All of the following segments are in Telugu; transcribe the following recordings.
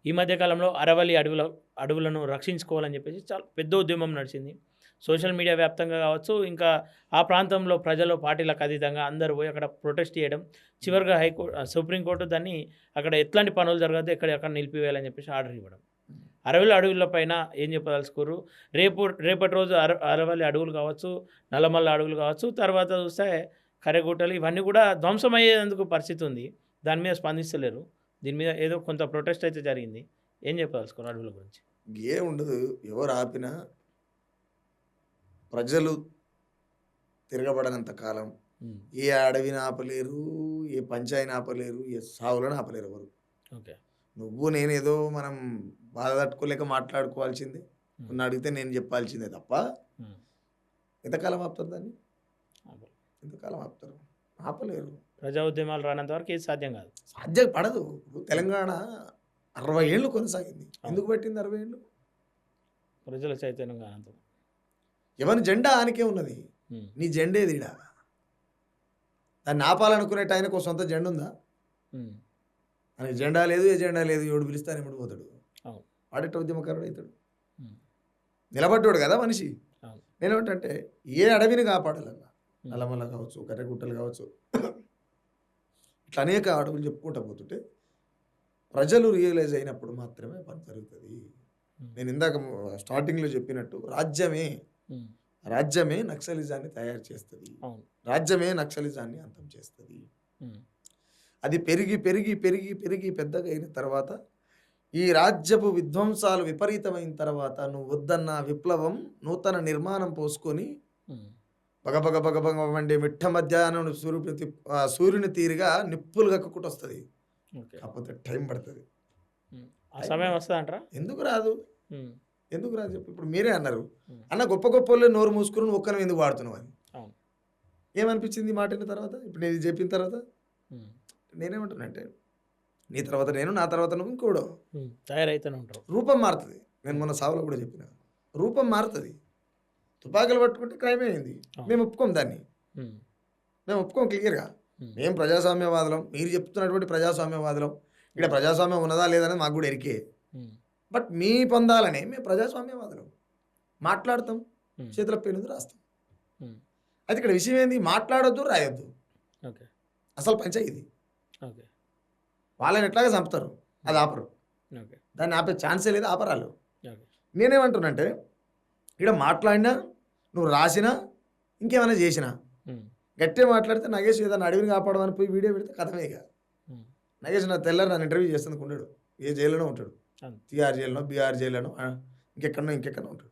ఈ మధ్య కాలంలో అరవల్లి అడవులను రక్షించుకోవాలని చెప్పేసి చాలా పెద్ద ఉద్యమం నడిచింది. సోషల్ మీడియా వ్యాప్తంగా కావచ్చు, ఇంకా ఆ ప్రాంతంలో ప్రజలు పార్టీలకు అతీతంగా అందరూ పోయి అక్కడ ప్రొటెస్ట్ చేయడం. చివరిగా సుప్రీంకోర్టు దాన్ని అక్కడ ఎట్లాంటి పనులు జరగద్దు, ఎక్కడెక్కడ నిలిపివేయాలని చెప్పేసి ఆర్డర్ ఇవ్వడం. అరవల్లి అడవుల పైన ఏం చెప్పదలుచుకోరు? రేపటి రోజు అరవల్లి అడవులు కావచ్చు, నల్లమల్ల అడవులు కావచ్చు, తర్వాత చూస్తే కర్రెగుట్టలు ఇవన్నీ కూడా ధ్వంసమయ్యేందుకు పరిస్థితి ఉంది. దాని మీద స్పందిస్తలేరు. దీని మీద ఏదో కొంత ప్రొటెస్ట్ అయితే జరిగింది. ఏం చెప్పదలుచుకోరు అడవుల గురించి? ఏముండదు. ఎవరు ఆపినా ప్రజలు తిరగబడనంత కాలం ఏ అడవిని ఆపలేరు, ఏ పంచాయిని ఆపలేరు, ఏ సావులను ఆపలేరు ఎవరు. ఓకే. నువ్వు నేనేదో మనం బాధ తట్టుకోలేక మాట్లాడుకోవాల్సిందే. కొన్ని అడిగితే నేను చెప్పాల్సిందే తప్ప ఎంతకాలం ఆపుతారు దాన్ని? ఎంతకాలం ఆపుతారు? ఆపలేరు. ప్రజా ఉద్యమాలు రానంత వరకు ఇది సాధ్యం కాదు. సాధ్యం పడదు. ఇప్పుడు తెలంగాణ 60 ఏళ్ళు కొనసాగింది. ఎందుకు పెట్టింది 60 ఏళ్ళు? ప్రజల చైతన్యం కానంత. ఎవరి జెండా ఆనికే ఉన్నది. నీ జెండేదిడా? దాన్ని ఆపాలనుకునేట ఆయనకు సొంత జెండా ఉందా? ఆయనకి జెండా లేదు, ఏ జెండా లేదు. ఎవడు పిలుస్తాను ఎప్పుడు పోతాడు? వాడెట్ట ఉద్యమకారుడు అవుతాడు? నిలబడ్డాడు కదా మనిషి. నేనేమంటే ఏ అడవిని కాపాడాలన్నా, నల్లమల్ల కావచ్చు, కర్రెగుట్టలు కావచ్చు, ఇట్లా అనేక అడవులు చెప్పుకుంటా పోతుంటే ప్రజలు రియలైజ్ అయినప్పుడు మాత్రమే పని జరుగుతుంది. నేను ఇందాక స్టార్టింగ్లో చెప్పినట్టు రాజ్యమే నక్సలిజాన్ని తయారు చేస్తుంది. రాజ్యమే నక్సలిజాన్ని అంతం చేస్తుంది. అది పెరిగి పెరిగి పెరిగి పెరిగి పెద్దగా అయిన తర్వాత ఈ రాజ్యపు విధ్వంసాలు విపరీతమైన తర్వాత నువ్వు వద్దన్న విప్లవం నూతన నిర్మాణం పోసుకొని బగబగ బగబగ వండే మిట్ట మధ్యాహ్నం సూర్యుని తీరుగా నిప్పులు కక్కుకుంటూ వస్తుంది. కాకపోతే టైం పడుతుంది. సమయం వస్తుంది అంటారా? ఎందుకు రాదు చెప్పు. ఇప్పుడు మీరే అన్నారు, అన్న గొప్ప గొప్ప వాళ్ళే నోరు మూసుకుని నువ్వు ఒక్కరిని ఎందుకు వాడుతున్నావు అని. ఏమనిపించింది మాట అయిన తర్వాత? ఇప్పుడు నేను చెప్పిన తర్వాత నేనేమంటున్నానంటే, నీ తర్వాత నేను, నా తర్వాత నువ్వు ఇంకోడో తయారైతేనే ఉంటారు. రూపం మారుతుంది. నేను మొన్న సావులో కూడా చెప్పిన, రూపం మారుతుంది. తుపాకులు పట్టుకుంటే క్రైమ్ అయింది. మేము ఒప్పుకోం దాన్ని. మేము ఒప్పుకోం క్లియర్గా. మేము ప్రజాస్వామ్యవాదులం. మీరు చెప్తున్నటువంటి ప్రజాస్వామ్యవాదులం. ఇక్కడ ప్రజాస్వామ్యం ఉన్నదా లేదనేది మాకు కూడా ఎరికే. బట్ మీ పొందాలనే మేము ప్రజాస్వామ్యవాదులం. మాట్లాడతాం, చేతుల పేరు రాస్తాం. అయితే ఇక్కడ విషయం ఏంది? మాట్లాడొద్దు, రాయొద్దు. అసలు పంచాయతీ వాళ్ళని ఎట్లాగా చంపుతారు, అది ఆపరు. దాన్ని ఆపే ఛాన్సే లేదు, ఆపరాలు. నేనేమంటున్నానంటే, ఇక్కడ మాట్లాడినా, నువ్వు రాసినా, ఇంకేమైనా చేసినా, గట్టిగా మాట్లాడితే నగేష్ ఏదైనా అడవిని కాపాడమని పోయి వీడియో పెడితే కథమే. ఇక నగేష్ నా తెల్లారు నన్ను ఇంటర్వ్యూ చేస్తుంది ఉండడు. ఏ జైల్లోనో ఉంటాడు. టీఆర్ జైల్లోనో, బీఆర్ జైల్లోనో, ఇంకెక్కడో ఉంటాడు.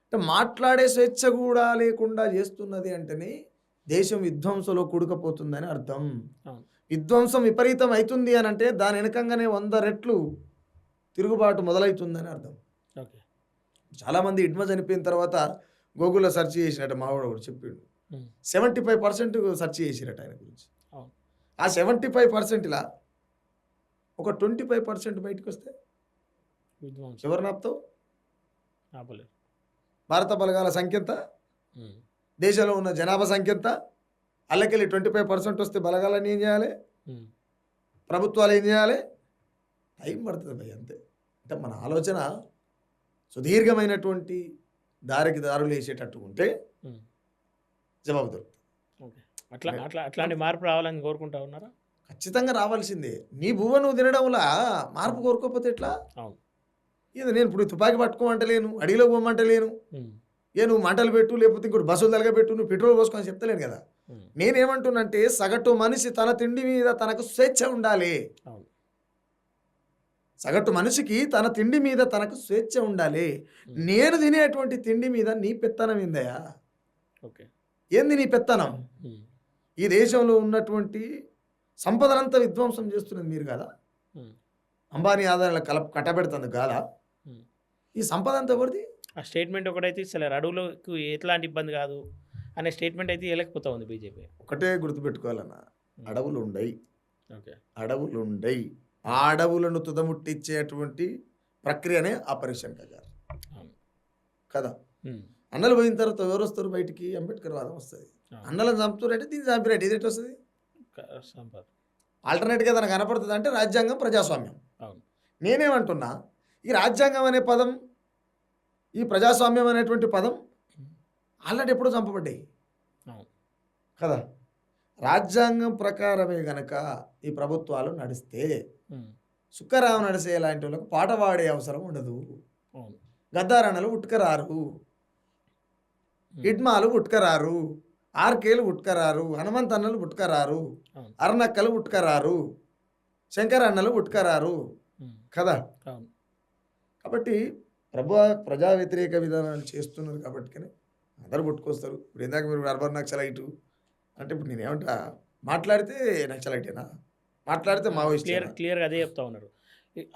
అంటే మాట్లాడే స్వేచ్ఛ కూడా లేకుండా చేస్తున్నది అంటేనే దేశం విధ్వంసంలో కూడుకపోతుందని అర్థం. విధ్వంసం విపరీతం అవుతుంది అని అంటే దాని వెనకంగానే 100 రెట్లు తిరుగుబాటు మొదలవుతుందని అర్థం. చాలామంది ఇడ్మ చనిపోయిన తర్వాత గూగుల్లో సెర్చ్ చేసినట్టు మావాడు కూడా చెప్పిండు. 75% సెర్చ్ చేసినట్టు ఆయన గురించి. ఆ 75% ఇలా ఒక 25% బయటకు వస్తే ఎవరిని ఆపుతావు? భారత బలగాల సంఖ్య ఎంత? దేశంలో ఉన్న జనాభా సంఖ్య ఎంత? అల్లకెళ్ళి 25% వస్తే బలగాలని ఏం చేయాలి? ప్రభుత్వాలు ఏం చేయాలి? టైం పడుతుంది భయ్, అంతే. అంటే మన ఆలోచన సుదీర్ఘమైనటువంటి దారులు వేసేటట్టు ఉంటే జవాబు దొరుకుతుంది. అట్లాంటి మార్పు రావాలని కోరుకుంటా ఉన్నారా? ఖచ్చితంగా రావాల్సిందే. నీ బువ్వ నువ్వు తినడంలా మార్పు కోరుకోకపోతే ఎట్లా? ఇది నేను ఇప్పుడు తుపాకీ పట్టుకోమంటలేను, అడిగిలో పోమంటలేను, నువ్వు మంటలు పెట్టు, లేకపోతే ఇంకోటి బస్సులు తలగబెట్టు, నువ్వు పెట్రోల్ పోసుకొని చెప్తలేను కదా. నేనేమంటున్నంటే సగటు మనిషి తన తిండి మీద తనకు స్వేచ్ఛ ఉండాలి. సగటు మనిషికి తన తిండి మీద తనకు స్వేచ్ఛ ఉండాలి. నేను తినేటువంటి తిండి మీద నీ పెత్తనం ఏందయ్యా? ఏంది నీ పెత్తనం? ఈ దేశంలో ఉన్నటువంటి సంపదనంతా విధ్వంసం చేస్తున్నది మీరు కాదా? అంబానీ ఆదాయాల కట్టబెడుతుంది కాదా? ఈ సంపద అంతా ఎవరిది? ఆ స్టేట్మెంట్ ఒకటైతే ఇస్తలేరు. అడవులకు ఎట్లాంటి ఇబ్బంది కాదు అనే స్టేట్మెంట్ అయితే ఇవ్వలేకపోతా ఉంది బీజేపీ. ఒకటే గుర్తుపెట్టుకోవాలన్న, అడవులు ఉండయి. ఆ అడవులను తుదముట్టించేటువంటి ప్రక్రియనే ఆపరేషన్ కగార్ కదా. అన్నలు పోయిన తర్వాత ఎవరు వస్తారు బయటికి? అంబేద్కర్ వాదం వస్తుంది. అన్నలను చంపుతారంటే దీన్ని చంపినట్టు ఇది ఎట్లా వస్తుంది? ఆల్టర్నేట్గా తనకు కనపడుతుంది అంటే రాజ్యాంగం, ప్రజాస్వామ్యం. నేనేమంటున్నా, ఈ రాజ్యాంగం అనే పదం, ఈ ప్రజాస్వామ్యం అనేటువంటి పదం ఆల్రెడీ ఎప్పుడో చంపబడ్డాయి అవును. కదా. రాజ్యాంగం ప్రకారమే గనక ఈ ప్రభుత్వాలు నడిస్తే ఉమ్, సుక్కరావు నడిసే లాంటి వాళ్ళకు పాట పాడే అవసరం ఉండదు. అవును. గద్దారన్నలు ఉట్కరారు, ఉమ్, ఇడ్మాలు ఉట్కరారు, ఆర్కేలు ఉట్కరారు, హనుమంతన్నలు ఉట్కరారు, అవును. అర్నక్కలు ఉట్కరారు, శంకరన్నలు ఉట్కరారు ఉమ్, కదా. అవును. కాబట్టి ప్రజా వ్యతిరేక విధానాలు చేస్తున్నారు కాబట్టి అందరు పుట్టుకొస్తారు. ఇప్పుడు ఇందాక మీరు అర్బన్ నక్సలైటు అంటే ఇప్పుడు నేనేమంటా, మాట్లాడితే నక్సలైటేనా, మాట్లాడితే క్లియర్ మావోయిస్టేనా? క్లియర్గా అదే చెప్తా ఉన్నారు.